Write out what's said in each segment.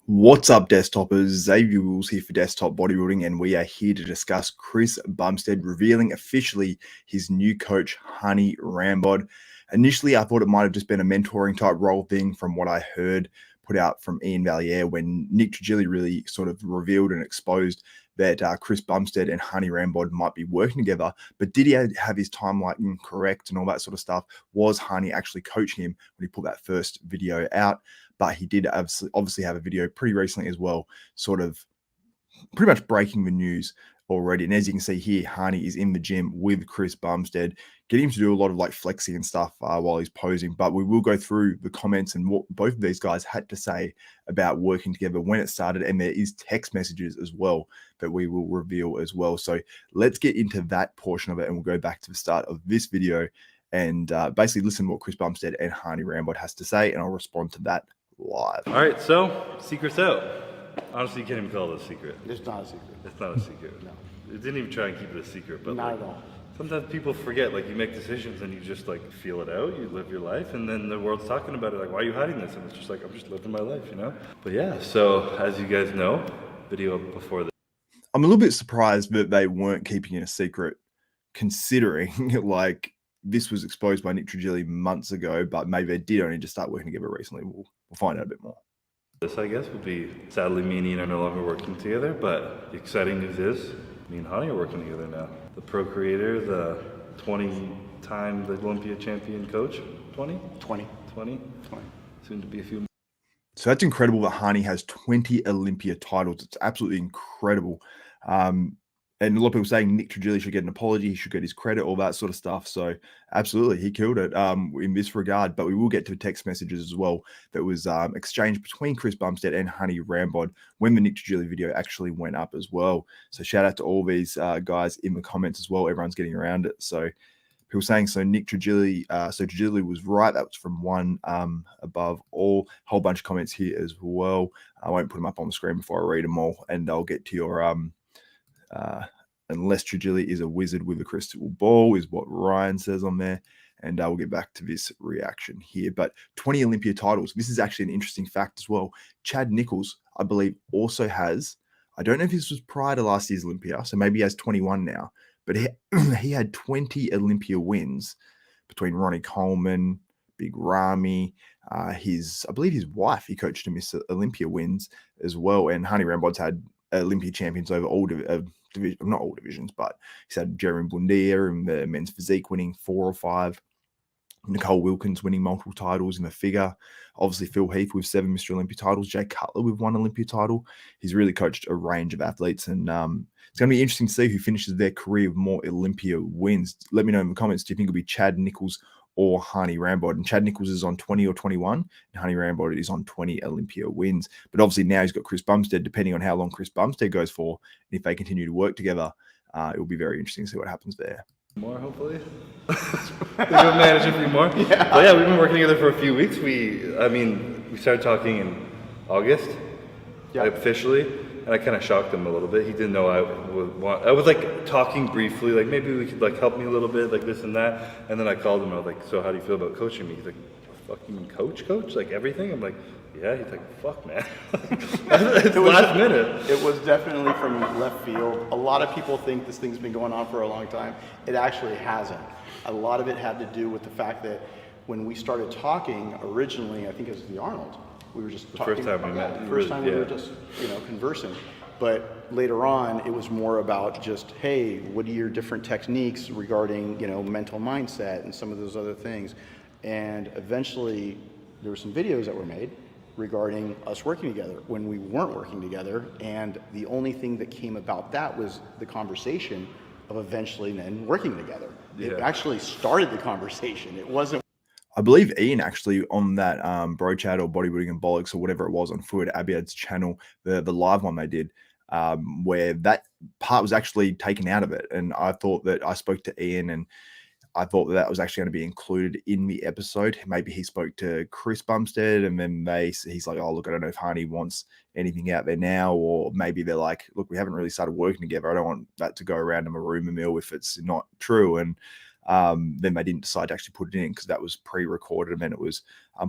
What's up, desktopers? Xavier Rules here for Desktop Bodybuilding, and we are here to discuss Chris Bumstead revealing officially his new coach, Hany Rambod. Initially, I thought it might have just been a mentoring type role thing from what I heard put out from Ian Valier when Nick Trigili really sort of revealed and exposed that Chris Bumstead and Hany Rambod might be working together. But did he have his timeline correct and all that sort of stuff? Was Hany actually coaching him when he put that first video out? But he did obviously have a video pretty recently as well, sort of pretty much breaking the news already. And as you can see here, Hany is in the gym with Chris Bumstead, getting him to do a lot of like flexing and stuff while he's posing. But we will go through the comments and what both of these guys had to say about working together when it started. And there is text messages as well that we will reveal as well. So let's get into that portion of it, and we'll go back to the start of this video and basically listen to what Chris Bumstead and Hany Rambod has to say, and I'll respond to that live. All right, so secret's out. Honestly, you can't even call it a secret. It's not a secret. It's not a secret. No. It didn't even try and keep it a secret, but Not at all. sometimes people forget. Like, you make decisions and you just like feel it out. You live your life, and then the world's talking about it. Like, why are you hiding this? And it's just like, I'm just living my life, you know. But yeah, so as you guys know, video before this. I'm a little bit surprised that they weren't keeping it a secret, considering like this was exposed by Nick Trigili months ago, but maybe they did only just start working together recently. We'll find out a bit more. This, I guess, would be, sadly, me and Ian are no longer working together, but the exciting news is me and Hany are working together now. The pro creator, the 20-time Olympia champion coach, 20? 20. 20? Soon to be a few more. So that's incredible that Hany has 20 Olympia titles. It's absolutely incredible. And a lot of people saying Nick Trigili should get an apology, he should get his credit, all that sort of stuff. So absolutely, he killed it in this regard. But we will get to text messages as well that was exchanged between Chris Bumstead and Hany Rambod when the Nick Trigili video actually went up as well. So shout out to all these guys in the comments as well. Everyone's getting around it. So people saying, so Nick Trigili, so Trigili was right. That was from one above all. Whole bunch of comments here as well. I won't put them up on the screen before I read them all, and I'll get to your unless Trigili is a wizard with a crystal ball, is what Ryan says on there. And I will get back to this reaction here. But 20 Olympia titles. This is actually an interesting fact as well. Chad Nichols, I believe, also has, I don't know if this was prior to last year's Olympia, so maybe he has 21 now, but he had 20 Olympia wins between Ronnie Coleman, Big Ramy, I believe his wife, he coached him, Miss Olympia wins as well. And Hany Rambod's had Olympia champions over all not all divisions, but he's had Jeremy Bundia in the men's physique winning 4 or 5. Nicole Wilkins winning multiple titles in the figure. Obviously, Phil Heath with 7 Mr. Olympia titles. Jay Cutler with 1 Olympia title. He's really coached a range of athletes, and it's going to be interesting to see who finishes their career with more Olympia wins. Let me know in the comments. Do you think it'll be Chad Nichols or Hany Rambod? And Chad Nichols is on 20 or 21, and Hany Rambod is on 20 Olympia wins. But obviously now he's got Chris Bumstead. Depending on how long Chris Bumstead goes for, and if they continue to work together, it will be very interesting to see what happens there. More, hopefully. We'll manage a few more. Yeah. But yeah, we've been working together for a few weeks. We started talking in August, officially, and I kind of shocked him a little bit. He didn't know I was like talking briefly, like maybe we could like help me a little bit, like this and that. And then I called him. I was like, so how do you feel about coaching me? He's like, fucking coach, like everything. I'm like, yeah. He's like, fuck, man. It's last minute. It was definitely from left field. A lot of people think this thing's been going on for a long time. It actually hasn't. A lot of it had to do with the fact that when we started talking originally, I think it was the Arnold. We were just talking. First time we met. The first time we were just, conversing. But later on, it was more about just, hey, what are your different techniques regarding, mental mindset and some of those other things. And eventually, there were some videos that were made regarding us working together when we weren't working together. And the only thing that came about that was the conversation of eventually then working together. Yeah. It actually started the conversation. It wasn't. I believe Ian actually on that Bro Chat or Bodybuilding and Bollocks or whatever it was on Fuad Abiad's channel, the live one they did, where that part was actually taken out of it. And I thought that I spoke to Ian and I thought that was actually going to be included in the episode. Maybe he spoke to Chris Bumstead and then he's like, oh, look, I don't know if Hany wants anything out there now. Or maybe they're like, look, we haven't really started working together. I don't want that to go around in a rumor mill if it's not true. And then they didn't decide to actually put it in because that was pre-recorded and then it was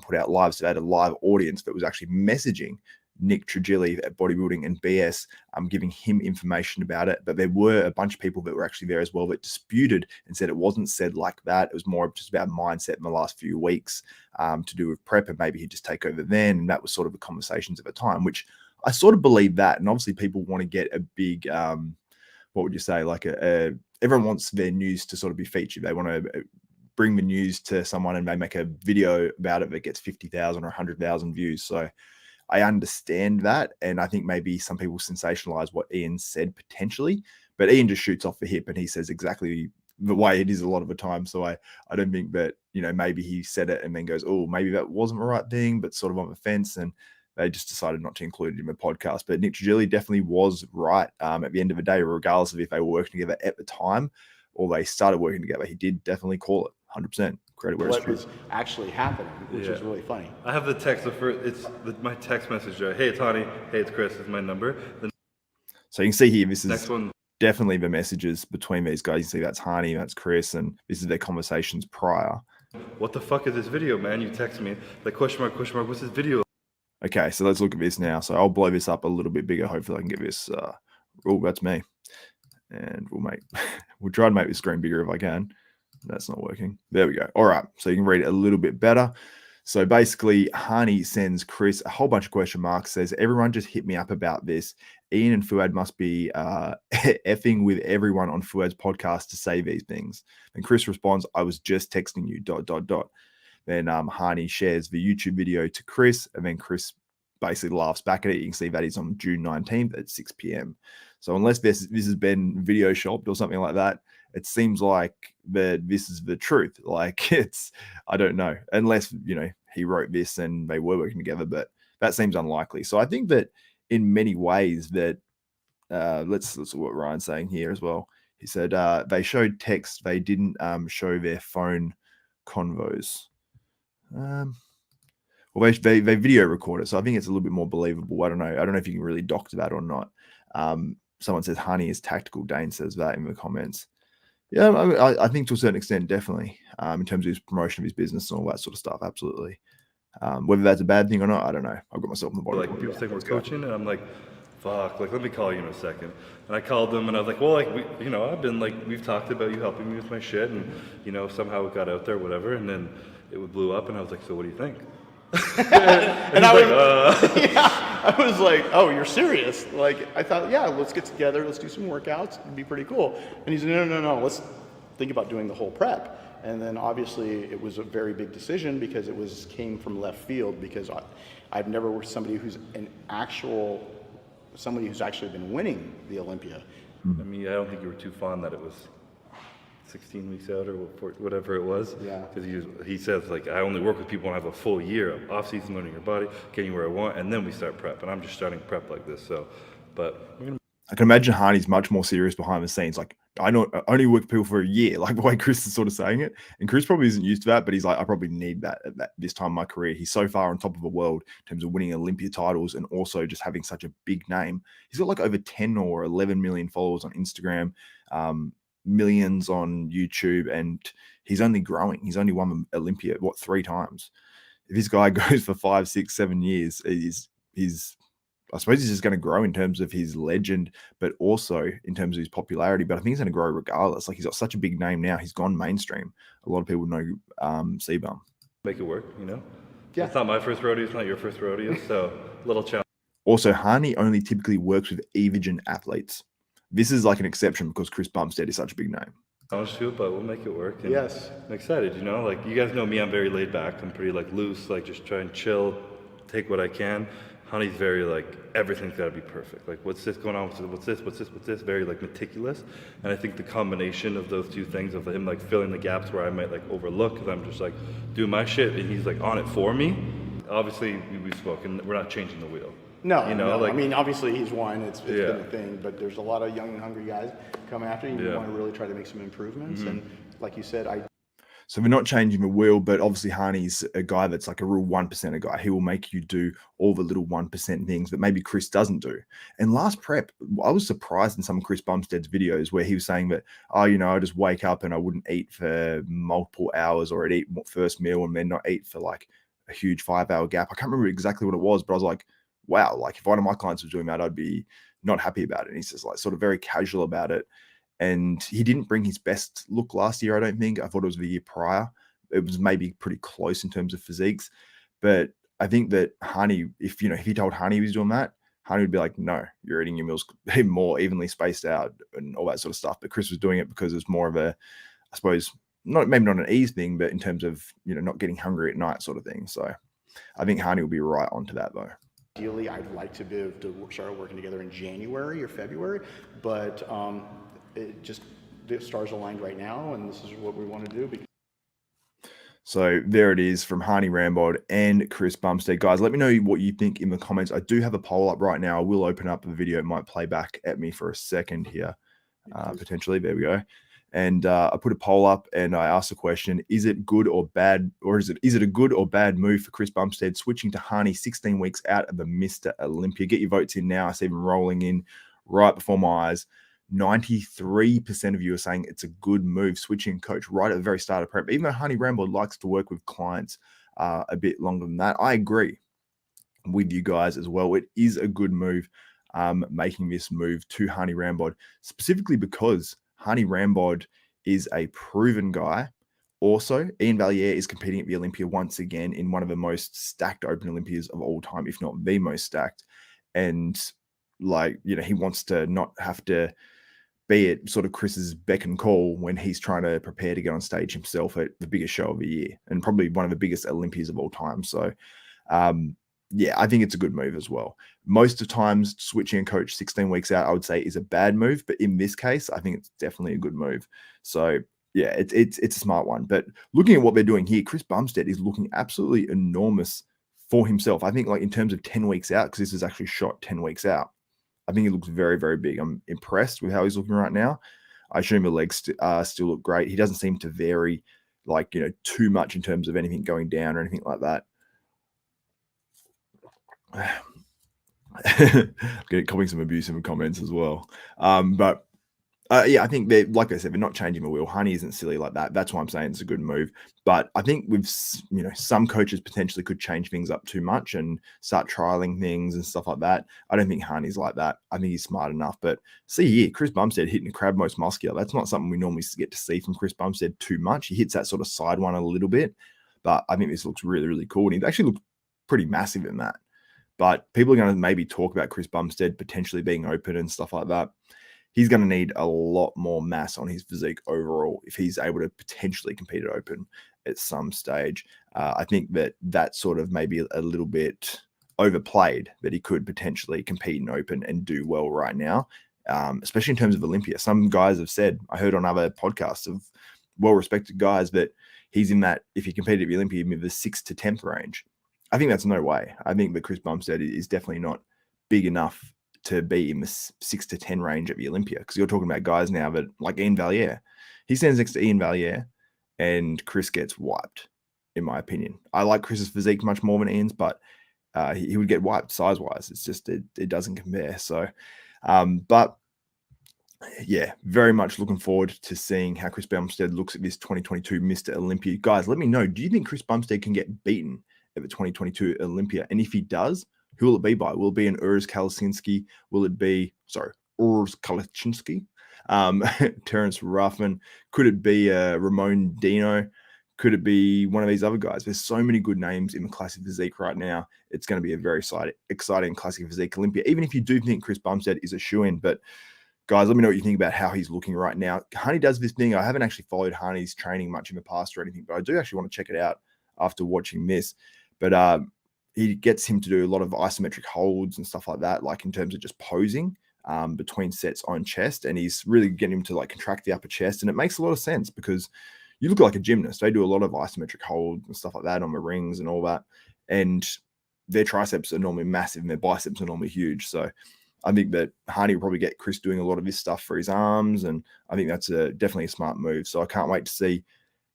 put out live. So they had a live audience that was actually messaging Nick Trigili at Bodybuilding and BS, giving him information about it. But there were a bunch of people that were actually there as well that disputed and said it wasn't said like that. It was more just about mindset in the last few weeks to do with prep, and maybe he'd just take over then. And that was sort of the conversations at the time, which I sort of believe that. And obviously people want to get a big, what would you say, like everyone wants their news to sort of be featured. They want to bring the news to someone and they make a video about it that gets 50,000 or 100,000 views. So I understand that. And I think maybe some people sensationalize what Ian said potentially, but Ian just shoots off the hip and he says exactly the way it is a lot of the time. So I don't think that, maybe he said it and then goes, oh, maybe that wasn't the right thing, but sort of on the fence. And they just decided not to include it in the podcast. But Nick Trigili definitely was right at the end of the day, regardless of if they were working together at the time or they started working together. He did definitely call it 100%. Credit where it's true. What was actually happening, which is really funny. I have the text. My text message. Hey, it's Hany. Hey, it's Chris. Is my number. So you can see here, this is next one. Definitely the messages between these guys. You see that's Hany, that's Chris, and this is their conversations prior. What the fuck is this video, man? You text me like question mark, what's this video? Okay, so let's look at this now. So I'll blow this up a little bit bigger. Hopefully I can get this. Oh, that's me. And we'll try to make this screen bigger if I can. That's not working. There we go. All right, so you can read it a little bit better. So basically, Hany sends Chris a whole bunch of question marks, says, everyone just hit me up about this. Ian and Fuad must be effing with everyone on Fuad's podcast to say these things. And Chris responds, I was just texting you, ... Then Hany shares the YouTube video to Chris, and then Chris basically laughs back at it. You can see that is on June 19th at 6 p.m. So unless this has been video shopped or something like that, it seems like that this is the truth. Like I don't know, unless, he wrote this and they were working together, but that seems unlikely. So I think that in many ways that, let's look what Ryan's saying here as well. He said they showed text, they didn't show their phone convos. Well, they video record it, so I think it's a little bit more believable. I don't know if you can really doctor that or not. Someone says Hany is tactical. Dane says that in the comments. Yeah, I think to a certain extent, definitely, in terms of his promotion of his business and all that sort of stuff, absolutely. Whether that's a bad thing or not, I don't know. I've got myself in the body. Like people think we're coaching, and I'm like, fuck, like let me call you in a second. And I called them, and I was like, well, like I've been like, we've talked about you helping me with my shit, and somehow it got out there, whatever, and then it blew up, and I was like, so what do you think? and I was like, oh, you're serious? Like, I thought, yeah, let's get together, let's do some workouts, it'd be pretty cool. And he said, no, let's think about doing the whole prep. And then obviously it was a very big decision because it came from left field, because I've never worked with somebody who's somebody who's actually been winning the Olympia. I mean, I don't think you were too fond that it was 16 weeks out or whatever it was. Yeah. Because he says, like, I only work with people when I have a full year of off-season learning your body, getting where I want, and then we start prep. And I'm just starting prep like this. So, but I can imagine Hany's much more serious behind the scenes. Like, I only work with people for a year, like the way Chris is sort of saying it. And Chris probably isn't used to that, but he's like, I probably need that at this time in my career. He's so far on top of the world in terms of winning Olympia titles and also just having such a big name. He's got like over 10 or 11 million followers on Instagram, millions on YouTube, and he's only growing. He's only won Olympia, 3 times? If this guy goes for 5, 6, 7 years, I suppose he's just going to grow in terms of his legend, but also in terms of his popularity. But I think he's going to grow regardless. Like, he's got such a big name now. He's gone mainstream. A lot of people know Cbum. Make it work, Yeah. It's not my first rodeo. It's not your first rodeo. So little challenge. Also, Hany only typically works with Evogen athletes. This is like an exception because Chris Bumstead is such a big name. Challenge to it, but we'll make it work. And yes. I'm excited, like you guys know me, I'm very laid back. I'm pretty like loose, like just try and chill, take what I can. Hany's very like, everything's got to be perfect. Like, what's this going on? What's this? Very like meticulous. And I think the combination of those two things, of him like filling the gaps where I might like overlook, because I'm just like doing my shit, and he's like on it for me. Obviously, we've spoken. We're not changing the wheel. No, no. Like, I mean, obviously he's won. It's been a thing, but there's a lot of young and hungry guys coming after you. You want to really try to make some improvements, and like you said, So we're not changing the wheel, but obviously Hany's a guy that's like a real 1% guy. He will make you do all the little 1% things that maybe Chris doesn't do. And last prep, I was surprised in some of Chris Bumstead's videos where he was saying that, I just wake up and I wouldn't eat for multiple hours, or I'd eat first meal and then not eat for like a huge 5-hour gap. I can't remember exactly what it was, but I was like, wow, like if one of my clients was doing that, I'd be not happy about it. And he's just like sort of very casual about it. And he didn't bring his best look last year, I don't think. I thought it was the year prior. It was maybe pretty close in terms of physiques. But I think that Hany, if he told Hany he was doing that, Hany would be like, no, you're eating your meals more evenly spaced out and all that sort of stuff. But Chris was doing it because it's more of a, I suppose, maybe not an ease thing, but in terms of, not getting hungry at night sort of thing. So I think Hany will be right onto that though. Ideally, I'd like to be able to start working together in January or February, but the stars aligned right now, and this is what we want to do. So there it is from Hany Rambod and Chris Bumstead. Guys, let me know what you think in the comments. I do have a poll up right now. I will open up the video. It might play back at me for a second here, potentially. There we go. And I put a poll up and I asked the question, is it good or bad, or is it a good or bad move for Chris Bumstead switching to Hany 16 weeks out of the Mr. Olympia? Get your votes in now. I see them rolling in right before my eyes. 93% of you are saying it's a good move, switching coach right at the very start of prep. Even though Hany Rambod likes to work with clients a bit longer than that, I agree with you guys as well. It is a good move making this move to Hany Rambod, specifically because Hany Rambod is a proven guy. Also, Ian Valliere is competing at the Olympia once again in one of the most stacked Open Olympias of all time, if not the most stacked. And he wants to not have to be at sort of Chris's beck and call when he's trying to prepare to get on stage himself at the biggest show of the year and probably one of the biggest Olympias of all time. So, yeah, I think it's a good move as well. Most of the times, switching a coach 16 weeks out, I would say, is a bad move. But in this case, I think it's definitely a good move. So, yeah, it's a smart one. But looking at what they're doing here, Chris Bumstead is looking absolutely enormous for himself. I think in terms of 10 weeks out, because this is actually shot 10 weeks out, I think he looks very, very big. I'm impressed with how he's looking right now. I assume the legs still look great. He doesn't seem to vary too much in terms of anything going down or anything like that. Getting some abusive comments as well. But yeah, I think like I said, they're not changing the wheel. Hany isn't silly like that. That's why I'm saying it's a good move. But I think with some coaches potentially could change things up too much and start trialing things and stuff like that. I don't think Hany's like that. I think he's smart enough. But see here, Chris Bumstead hitting the crab most muscular. That's not something we normally get to see from Chris Bumstead too much. He hits that sort of side one a little bit. But I think this looks really, really cool. And he actually looks pretty massive in that. But people are going to maybe talk about Chris Bumstead potentially being open and stuff like that. He's going to need a lot more mass on his physique overall if he's able to potentially compete at open at some stage. I think that sort of maybe a little bit overplayed, that he could potentially compete in open and do well right now, especially in terms of Olympia. Some guys have said, I heard on other podcasts of well-respected guys, that he's in that, if he competed at the Olympia, in the 6th to 10th range. I think that's no way. I think that Chris Bumstead is definitely not big enough to be in the 6 to 10 range at the Olympia, because you're talking about guys now that like Ian Valliere. He stands next to Ian Valliere and Chris gets wiped, in my opinion. I like Chris's physique much more than Ian's, but he would get wiped size-wise. It's just, it doesn't compare. So, but yeah, very much looking forward to seeing how Chris Bumstead looks at this 2022 Mr. Olympia. Guys, let me know, do you think Chris Bumstead can get beaten at the 2022 Olympia? And if he does, who will it be by? Will it be an Urs Kalaczynski? Will it be, Urs Kalaczynski? Terence Ruffman? Could it be Ramon Dino? Could it be one of these other guys? There's so many good names in the classic physique right now. It's going to be a very exciting classic physique Olympia, even if you do think Chris Bumstead is a shoo-in. But guys, let me know what you think about how he's looking right now. Hany does this thing. I haven't actually followed Hany's training much in the past or anything, but I do actually want to check it out after watching this. But he gets him to do a lot of isometric holds and stuff like that, like in terms of just posing between sets on chest. And he's really getting him to contract the upper chest. And it makes a lot of sense because you look like a gymnast. They do a lot of isometric holds and stuff like that on the rings and all that. And their triceps are normally massive and their biceps are normally huge. So I think that Hany will probably get Chris doing a lot of this stuff for his arms. And I think that's definitely a smart move. So I can't wait to see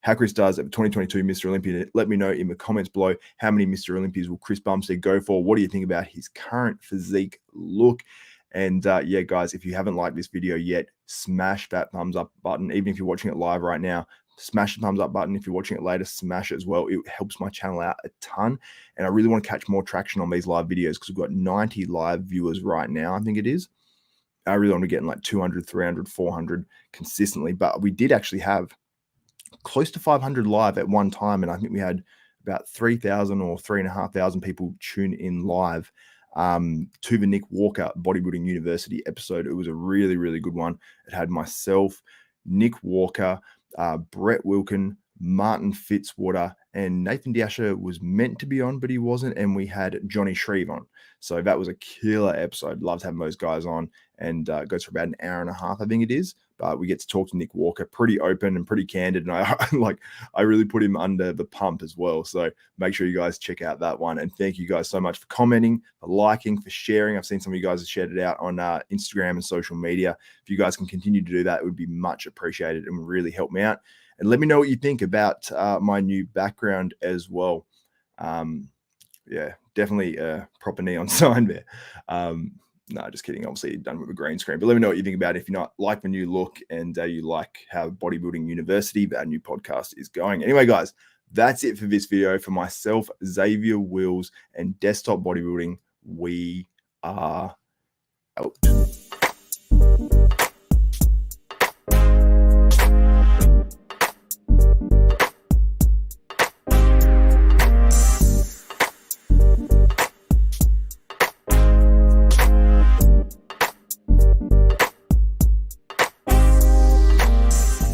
how Chris does at the 2022 Mr. Olympia. Let me know in the comments below, how many Mr. Olympias will Chris Bumstead go for? What do you think about his current physique look? And yeah, guys, if you haven't liked this video yet, smash that thumbs up button. Even if you're watching it live right now, Smash the thumbs up button. If you're watching it later, smash it as well. It helps my channel out a ton. And I really want to catch more traction on these live videos because we've got 90 live viewers right now, I think it is. I really want to get in like 200, 300, 400 consistently. But we did actually have close to 500 live at one time. And I think we had about 3,000 or 3,500 people tune in live to the Nick Walker Bodybuilding University episode. It was a really, really good one. It had myself, Nick Walker, Brett Wilkin, Martin Fitzwater, and Nathan Dasher was meant to be on, but he wasn't. And we had Johnny Shreve on. So that was a killer episode. Loved having those guys on, and goes for about an hour and a half, I think it is. But we get to talk to Nick Walker, pretty open and pretty candid. And I really put him under the pump as well. So make sure you guys check out that one. And thank you guys so much for commenting, for liking, for sharing. I've seen some of you guys have shared it out on Instagram and social media. If you guys can continue to do that, it would be much appreciated and would really help me out. And let me know what you think about my new background as well. Yeah, definitely a proper neon sign there. No, just kidding. Obviously done with a green screen. But let me know what you think about it. If you not like the new look and you like how Bodybuilding University, that new podcast, is going. Anyway, guys, that's it for this video. For myself, Xavier Wills, and Desktop Bodybuilding, we are out.